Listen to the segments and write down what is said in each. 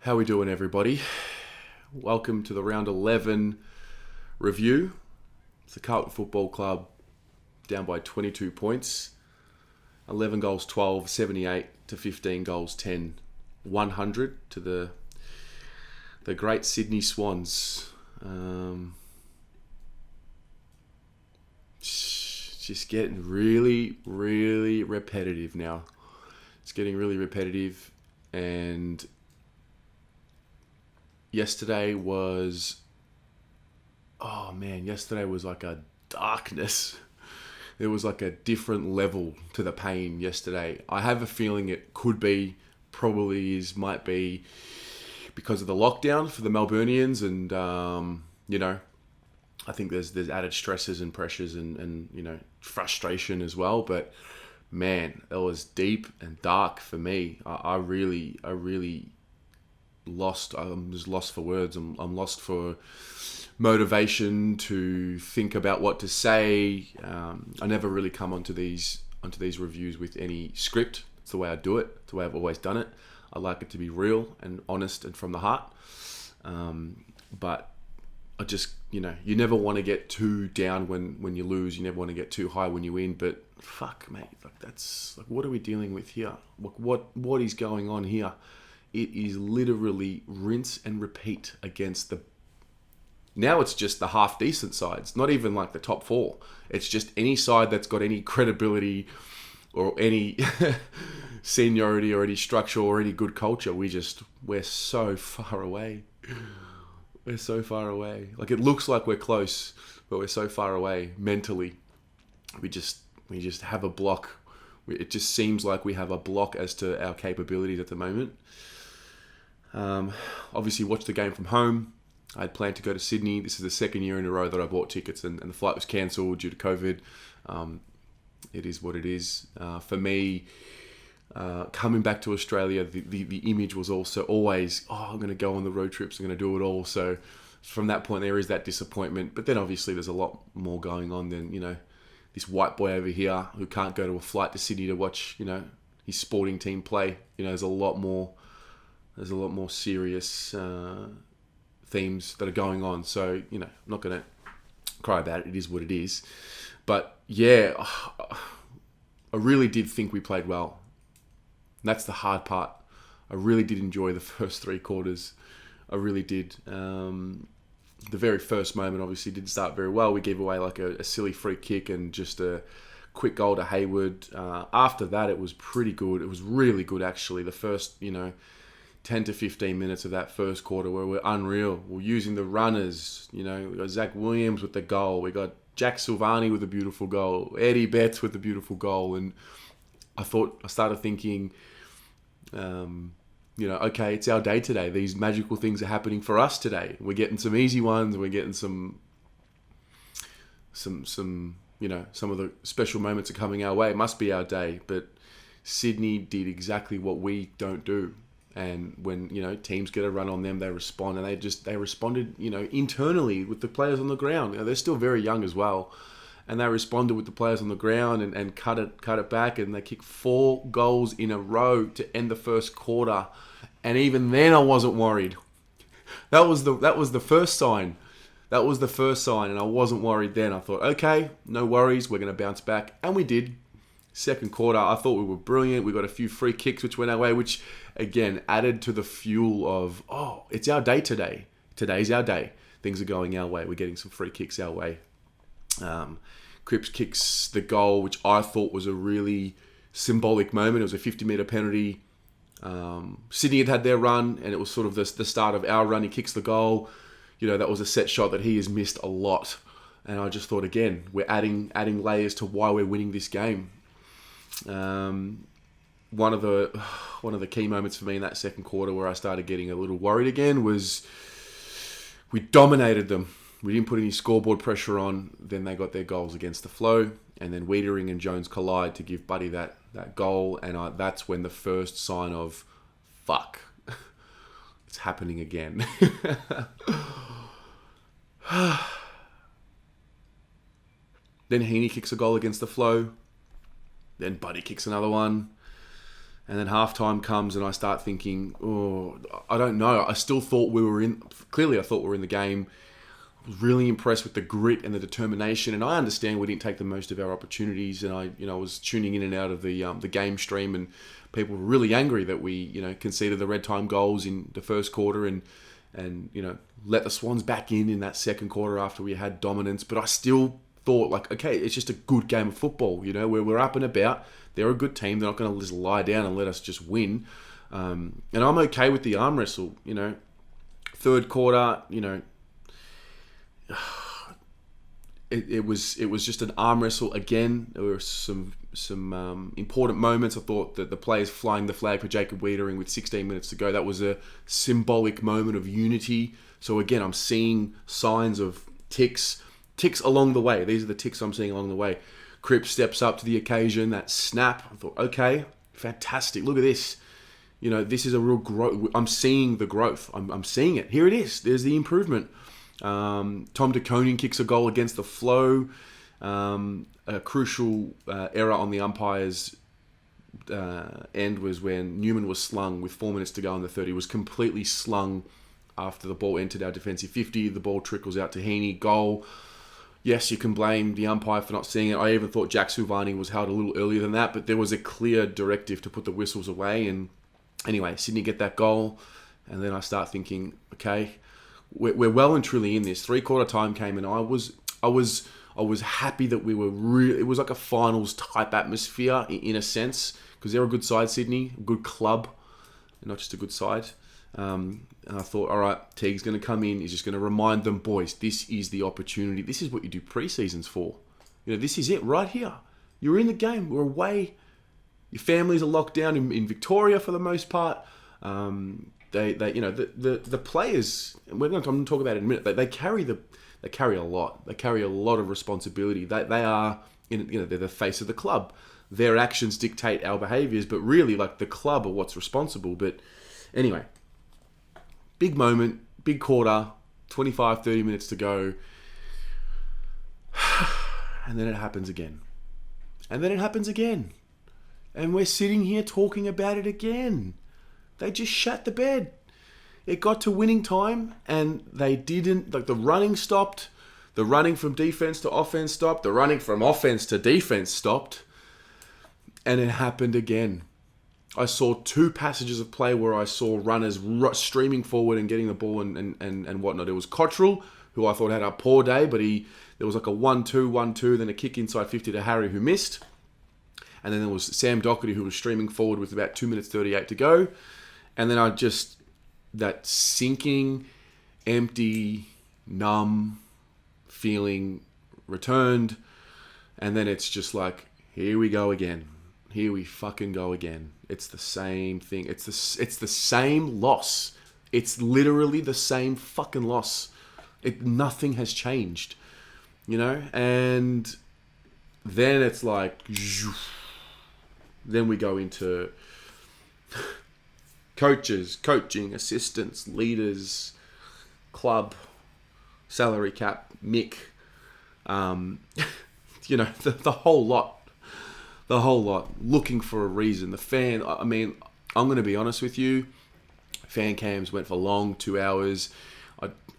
How we doing, everybody? Welcome to the round 11 review. It's the Carlton Football Club down by 22 points. 11 goals 12, 78 to 15 goals 10, 100 to the great Sydney Swans. Just getting really, really repetitive now. It's getting really repetitive, and yesterday was like a darkness. There was like a different level to the pain yesterday. I have a feeling it might be because of the lockdown for the Melburnians, and I think there's added stresses and pressures and frustration as well. But man, it was deep and dark for me. I really lost. I'm just lost for words. I'm lost for motivation to think about what to say. I never really come onto these reviews with any script. It's the way I do it. It's the way I've always done it. I like it to be real and honest and from the heart. But I just, you never want to get too down when you lose. You never want to get too high when you win. But fuck, mate, that's what are we dealing with here? What is going on here? It is literally rinse and repeat against now it's just the half decent sides, not even like the top four. It's just any side that's got any credibility or any seniority or any structure or any good culture. We're so far away. We're so far away. Like, it looks like we're close, but we're so far away mentally. We just have a block. It just seems like we have a block as to our capabilities at the moment. Obviously, watched the game from home. I had planned to go to Sydney. This is the second year in a row that I bought tickets, and the flight was cancelled due to COVID. It is what it is. For me, coming back to Australia, the image was also always, I'm going to go on the road trips, I'm going to do it all. So from that point, there is that disappointment. But then obviously there's a lot more going on than, this white boy over here who can't go to a flight to Sydney to watch, his sporting team play. There's a lot more serious themes that are going on. So, I'm not going to cry about it. It is what it is. But yeah, I really did think we played well. And that's the hard part. I really did enjoy the first three quarters. I really did. The very first moment obviously didn't start very well. We gave away like a silly free kick and just a quick goal to Hayward. After that, it was pretty good. It was really good, actually. The first, 10 to 15 minutes of that first quarter where we're unreal. We're using the runners. We got Zach Williams with the goal. We got Jack Silvani with a beautiful goal. Eddie Betts with a beautiful goal. And I started thinking, okay, it's our day today. These magical things are happening for us today. We're getting some easy ones. We're getting some some of the special moments are coming our way. It must be our day. But Sydney did exactly what we don't do. And when, teams get a run on them, they respond. And they responded, internally with the players on the ground. They're still very young as well. And they responded with the players on the ground and cut it back. And they kicked 4 goals in a row to end the first quarter. And even then, I wasn't worried. That was the first sign. That was the first sign, and I wasn't worried then. I thought, okay, no worries, we're going to bounce back. And we did. Second quarter, I thought we were brilliant. We got a few free kicks which went our way, which, again, added to the fuel of, it's our day today. Today's our day. Things are going our way. We're getting some free kicks our way. Cripps kicks the goal, which I thought was a really symbolic moment. It was a 50-metre penalty. Sydney had their run, and it was sort of the start of our run. He kicks the goal. That was a set shot that he has missed a lot. And I just thought, again, we're adding layers to why we're winning this game. One of the key moments for me in that second quarter where I started getting a little worried again was we dominated them. We didn't put any scoreboard pressure on. Then they got their goals against the flow. And then Wiedering and Jones collide to give Buddy that goal. And that's when the first sign of, fuck, it's happening again. Then Heaney kicks a goal against the flow. Then Buddy kicks another one. And then halftime comes and I start thinking, oh, I don't know. I still thought clearly I thought we were in the game. I was really impressed with the grit and the determination. And I understand we didn't take the most of our opportunities. And I was tuning in and out of the game stream, and people were really angry that we, conceded the red time goals in the first quarter and let the Swans back in that second quarter after we had dominance. But I still thought, like, okay, it's just a good game of football, where we're up and about. They're a good team. They're not going to just lie down and let us just win. And I'm okay with the arm wrestle. Third quarter, it was just an arm wrestle again. There were some important moments. I thought that the players flying the flag for Jacob Wiedering with 16 minutes to go, that was a symbolic moment of unity. So again, I'm seeing signs of ticks along the way. These are the ticks I'm seeing along the way. Cripps steps up to the occasion. That snap, I thought, okay, fantastic. Look at this. This is a real growth. I'm seeing the growth. I'm seeing it. Here it is. There's the improvement. Tom de Koning kicks a goal against the flow. A crucial error on the umpire's end was when Newman was slung with 4 minutes to go in the third. He was completely slung after the ball entered our defensive 50. The ball trickles out to Heaney. Goal. Yes, you can blame the umpire for not seeing it. I even thought Jack Silvani was held a little earlier than that, but there was a clear directive to put the whistles away. And anyway, Sydney get that goal, and then I start thinking, okay, we're well and truly in this. 3/4 time came, and I was happy that we were really. It was like a finals type atmosphere in a sense, because they're a good side, Sydney, a good club, not just a good side. And I thought, all right, Teague's going to come in. He's just going to remind them, boys, this is the opportunity. This is what you do pre-seasons for. This is it right here. You're in the game. We're away. Your families are locked down in Victoria for the most part. The players, and I'm going to talk about it in a minute. They carry a lot. They carry a lot of responsibility. They are, they're the face of the club. Their actions dictate our behaviours, but really, like, the club are what's responsible. But anyway. Big moment, big quarter, 25, 30 minutes to go. And then it happens again. And then it happens again. And we're sitting here talking about it again. They just shat the bed. It got to winning time and they didn't, like, the running stopped. The running from defense to offense stopped. The running from offense to defense stopped. And it happened again. I saw 2 passages of play where I saw runners streaming forward and getting the ball and whatnot. It was Cottrell, who I thought had a poor day, but there was like a 1-2, 1-2, then a kick inside 50 to Harry, who missed. And then there was Sam Doherty, who was streaming forward with about 2 minutes 38 to go. And then that sinking, empty, numb feeling returned. And then it's just like, here we go again. Here we fucking go again. It's the same thing. It's the same loss. It's literally the same fucking loss. Nothing has changed, And then it's like, then we go into coaches, coaching, assistants, leaders, club, salary cap, Mick, the whole lot. The whole lot, looking for a reason. The fan, I'm going to be honest with you, fan cams went for long, 2 hours.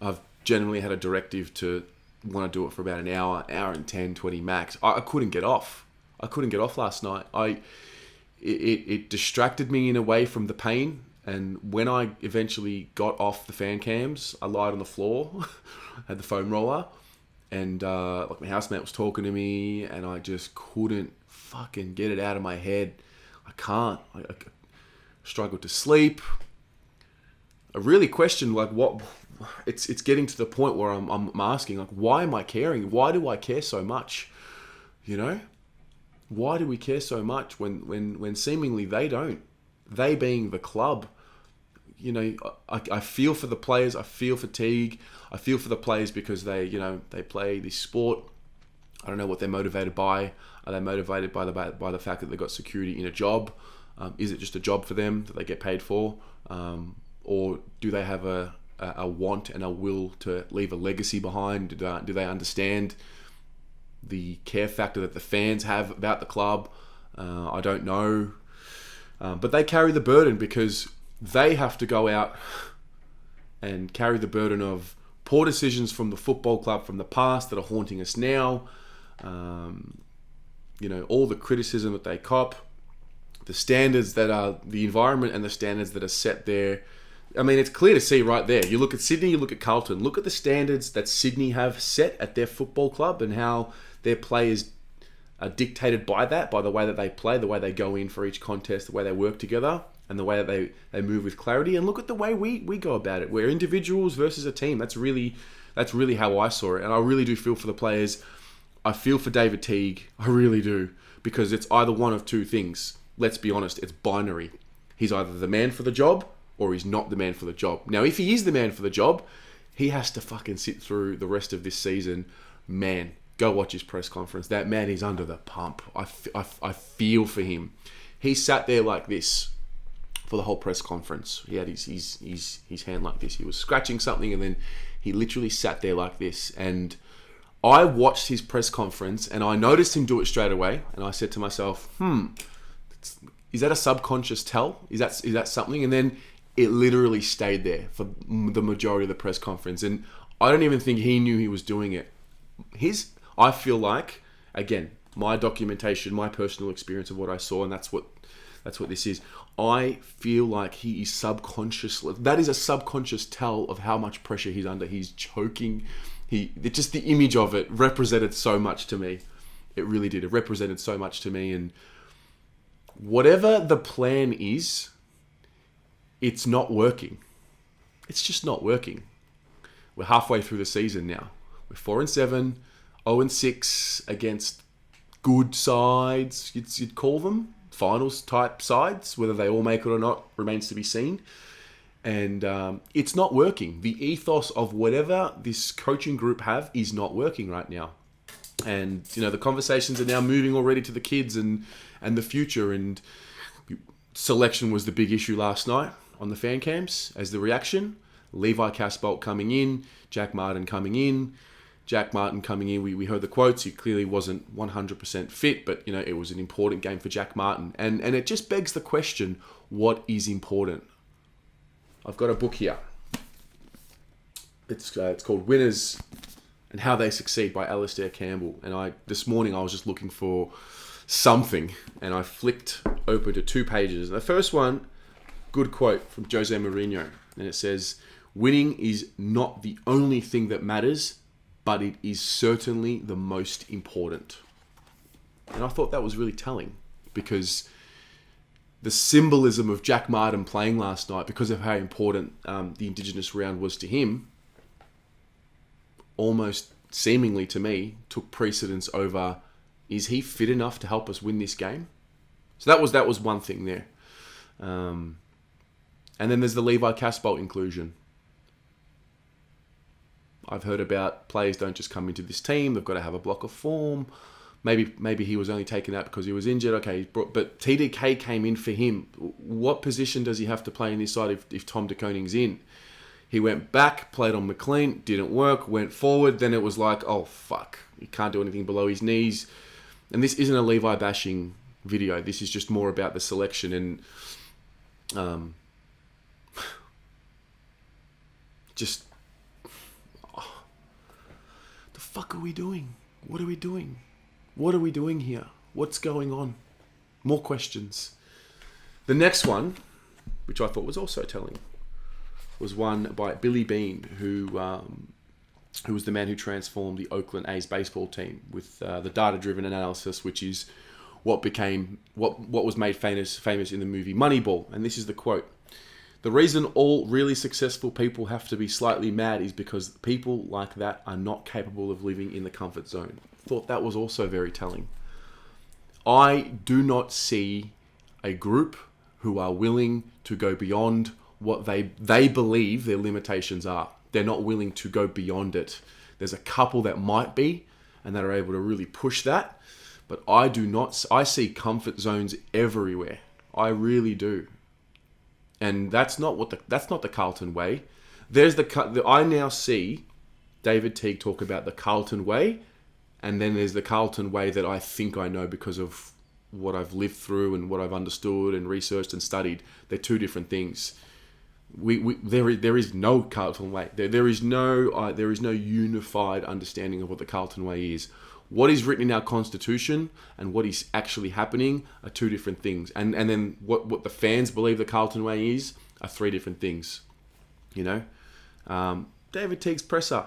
I've generally had a directive to want to do it for about an hour and 10, 20 max. I couldn't get off. I couldn't get off last night. It distracted me in a way from the pain. And when I eventually got off the fan cams, I lied on the floor, had the foam roller, and my housemate was talking to me, and I just couldn't fucking get it out of my head. I can't. I struggled to sleep. I really questioned, like, what. It's getting to the point where I'm asking, like, why am I caring? Why do I care so much? Why do we care so much when seemingly they don't? They being the club. I feel for the players. I feel fatigue. I feel for the players because they play this sport. I don't know what they're motivated by. Are they motivated by the fact that they've got security in a job? Is it just a job for them that they get paid for? Or do they have a want and a will to leave a legacy behind? Do they understand the care factor that the fans have about the club? I don't know. But they carry the burden because they have to go out and carry the burden of poor decisions from the football club from the past that are haunting us now. All the criticism that they cop, the standards that are the environment and the standards that are set there. I mean, it's clear to see right there. You look at Sydney, you look at Carlton. Look at the standards that Sydney have set at their football club and how their players are dictated by that, by the way that they play, the way they go in for each contest, the way they work together, and the way that they move with clarity. And look at the way we go about it. We're individuals versus a team. That's really how I saw it. And I really do feel for the players. I feel for David Teague. I really do. Because it's either one of two things. Let's be honest, it's binary. He's either the man for the job or he's not the man for the job. Now, if he is the man for the job, he has to fucking sit through the rest of this season. Man, go watch his press conference. That man is under the pump. I feel for him. He sat there like this for the whole press conference. He had his hand like this. He was scratching something and then he literally sat there like this. And I watched his press conference and I noticed him do it straight away. And I said to myself, is that a subconscious tell? Is that something? And then it literally stayed there for the majority of the press conference. And I don't even think he knew he was doing it. I feel like, again, my documentation, my personal experience of what I saw, and that's what this is. I feel like he is subconsciously. That is a subconscious tell of how much pressure he's under. He's choking. Just the image of it represented so much to me. It really did. It represented so much to me. And whatever the plan is, it's not working. It's just not working. We're halfway through the season now. We're 4-7, 0-6 against good sides, you'd call them. Finals type sides. Whether they all make it or not remains to be seen. And it's not working. The ethos of whatever this coaching group have is not working right now. And, the conversations are now moving already to the kids and the future. And selection was the big issue last night on the fan cams as the reaction. Levi Casbolt coming in, Jack Martin coming in. Jack Martin coming in, we heard the quotes. He clearly wasn't 100% fit, but, it was an important game for Jack Martin. And it just begs the question, what is important? I've got a book here. It's called Winners and How They Succeed by Alistair Campbell. And this morning I was just looking for something and I flicked open to 2 pages. And the first one, good quote from Jose Mourinho. And it says, winning is not the only thing that matters, but it is certainly the most important. And I thought that was really telling because the symbolism of Jack Martin playing last night, because of how important the Indigenous round was to him, almost seemingly to me, took precedence over, is he fit enough to help us win this game? So that was one thing there. And then there's the Levi Casbolt inclusion. I've heard about players don't just come into this team, they've got to have a block of form. Maybe he was only taken out because he was injured. Okay, but TDK came in for him. What position does he have to play in this side if Tom de Koning's in? He went back, played on McLean, didn't work, went forward. Then it was like, oh, fuck. He can't do anything below his knees. And this isn't a Levi bashing video. This is just more about the selection. And just... Oh, the fuck are we doing? What are we doing? What are we doing here? What's going on? More questions. The next one, which I thought was also telling, was one by Billy Bean, who was the man who transformed the Oakland A's baseball team with the data-driven analysis, which is what was made famous in the movie Moneyball. And this is the quote: "The reason all really successful people have to be slightly mad is because people like that are not capable of living in the comfort zone." Thought that was also very telling. I do not see a group who are willing to go beyond what they believe their limitations are. They're not willing to go beyond it. There's a couple that might be and that are able to really push that, but I do not. I see comfort zones everywhere. I really do. And that's not the Carlton way. I now see David Teague talk about the Carlton way, and then there's the Carlton way that I think I know because of what I've lived through and what I've understood and researched and studied. They're two different things. There is no Carlton way. There is no unified understanding of what the Carlton way is. What is written in our constitution and what is actually happening are two different things. And then what the fans believe the Carlton way is are three different things. You know, David Teague's presser.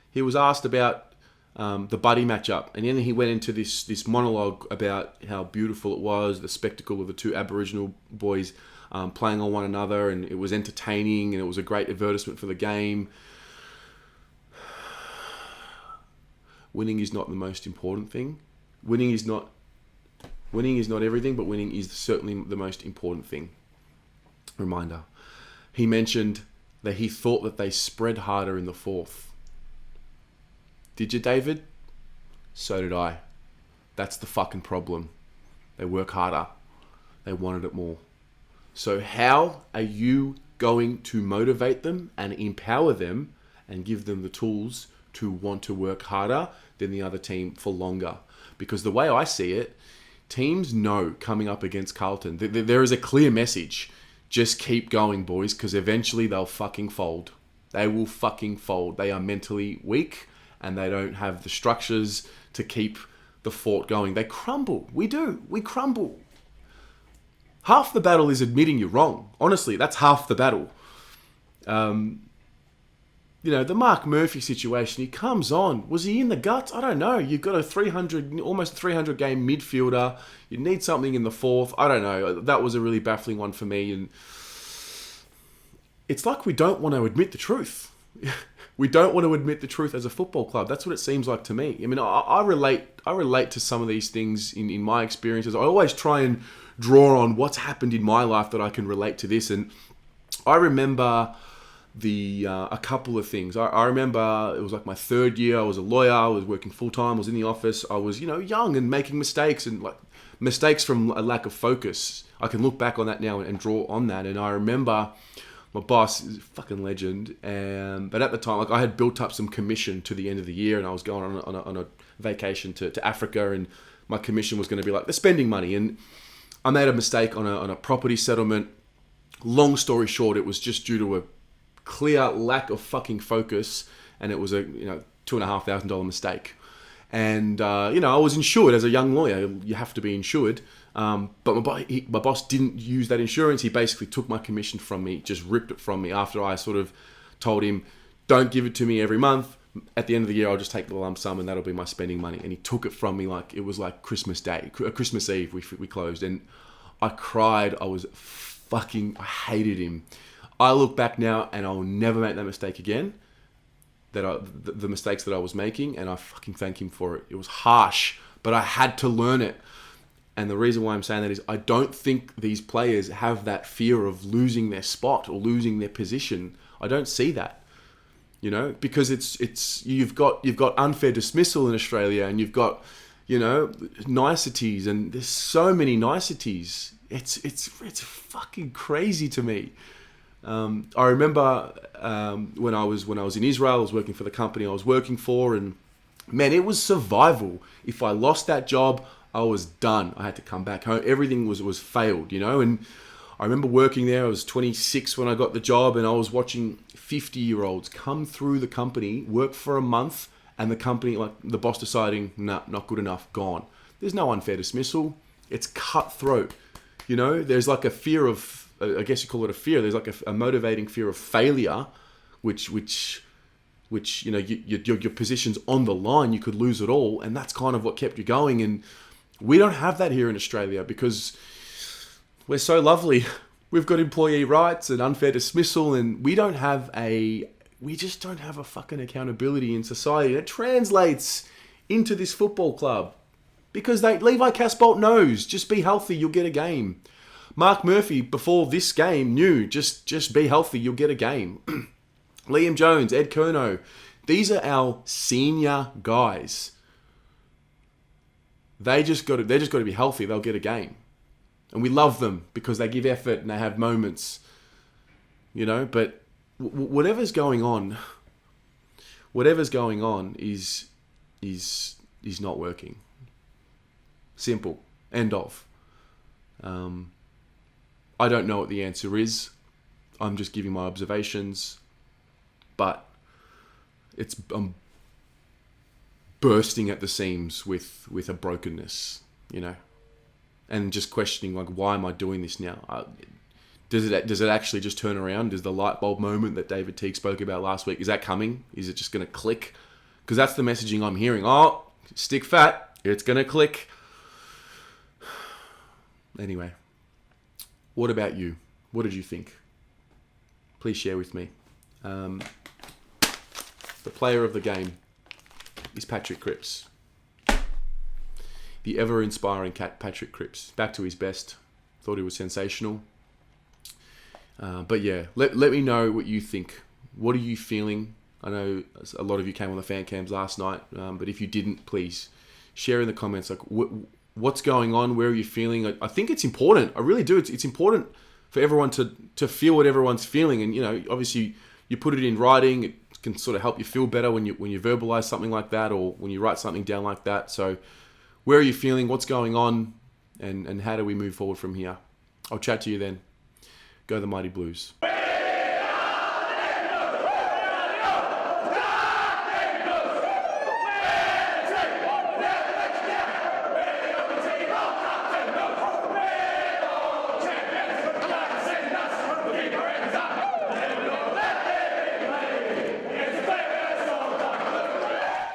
He was asked about the buddy matchup, and then he went into this monologue about how beautiful it was, the spectacle of the two Aboriginal boys playing on one another, and it was entertaining, and it was a great advertisement for the game. Winning is not the most important thing. Winning is not everything, but winning is certainly the most important thing. Reminder. He mentioned that he thought that they spread harder in the fourth. Did you, David? So did I. That's the fucking problem. They work harder. They wanted it more. So how are you going to motivate them and empower them and give them the tools to want to work harder than the other team for longer? Because the way I see it, teams know coming up against Carlton, there is a clear message. Just keep going, boys, because eventually they'll fucking fold. They will fucking fold. They are mentally weak and they don't have the structures to keep the fort going. They crumble. We do. We crumble. Half the battle is admitting you're wrong. Honestly, that's half the battle. You know, the Mark Murphy situation, he comes on. Was he in the guts? I don't know. You've got a almost 300 game midfielder. You need something in the fourth. I don't know. That was a really baffling one for me. And it's like we don't want to admit the truth. We don't want to admit the truth as a football club. That's what it seems like to me. I mean, I relate to some of these things in my experiences. I always try and draw on what's happened in my life that I can relate to this. And I remember a couple of things. I remember it was like my third year. I was a lawyer. I was working full time. I was in the office. I was, young and making mistakes and like mistakes from a lack of focus. I can look back on that now and draw on that. And I remember my boss is a fucking legend. But at the time, like I had built up some commission to the end of the year, and I was going on a vacation to Africa, and my commission was going to be like the spending money. And I made a mistake on a property settlement. Long story short, it was just due to a clear lack of fucking focus, and it was a $2,500 mistake. And I was insured as a young lawyer. You have to be insured. But my boss didn't use that insurance. He basically took my commission from me, just ripped it from me after I sort of told him, don't give it to me every month. At the end of the year, I'll just take the lump sum and that'll be my spending money. And he took it from me like it was like Christmas Day, Christmas Eve. We closed, and I cried. I hated him. I look back now and I'll never make that mistake again. The mistakes that I was making, and I fucking thank him for it. It was harsh, but I had to learn it. And the reason why I'm saying that is I don't think these players have that fear of losing their spot or losing their position. I don't see that, because it's you've got unfair dismissal in Australia, and you've got niceties, and there's so many niceties. It's fucking crazy to me. I remember when I was in Israel, I was working for the company I was working for, and man, it was survival. If I lost that job, I was done. I had to come back home. Everything was failed, And I remember working there. I was 26 when I got the job, and I was watching 50-year-olds come through the company, work for a month, and the company, like the boss deciding, nah, not good enough, gone. There's no unfair dismissal. It's cutthroat. There's like a fear of, I guess you call it a fear. There's like a motivating fear of failure, which your position's on the line. You could lose it all, and that's kind of what kept you going. And we don't have that here in Australia because we're so lovely. We've got employee rights and unfair dismissal, and we just don't have a fucking accountability in society that translates into this football club. Because Levi Casbolt knows, just be healthy, you'll get a game. Mark Murphy, before this game, knew, just be healthy, you'll get a game. Liam Jones, Ed Curnow, these are our senior guys. They're just got to be healthy, they'll get a game. And we love them because they give effort and they have moments. But whatever's going on is not working. Simple. End of. I don't know what the answer is. I'm just giving my observations, but I'm bursting at the seams with a brokenness, and just questioning, like, why am I doing this now? Does it actually just turn around? Does the light bulb moment that David Teague spoke about last week, is that coming? Is it just going to click? Because that's the messaging I'm hearing. Oh, stick fat, it's going to click. Anyway, what about you? What did you think? Please share with me. The player of the game is Patrick Cripps. The ever-inspiring Patrick Cripps. Back to his best. Thought he was sensational. But yeah, let me know what you think. What are you feeling? I know a lot of you came on the fan cams last night, but if you didn't, please share in the comments, like, what's going on? Where are you feeling? I think it's important. I really do. It's important for everyone to feel what everyone's feeling. And, obviously you put it in writing. It can sort of help you feel better when you verbalize something like that, or when you write something down like that. So where are you feeling? What's going on? And how do we move forward from here? I'll chat to you then. Go the Mighty Blues.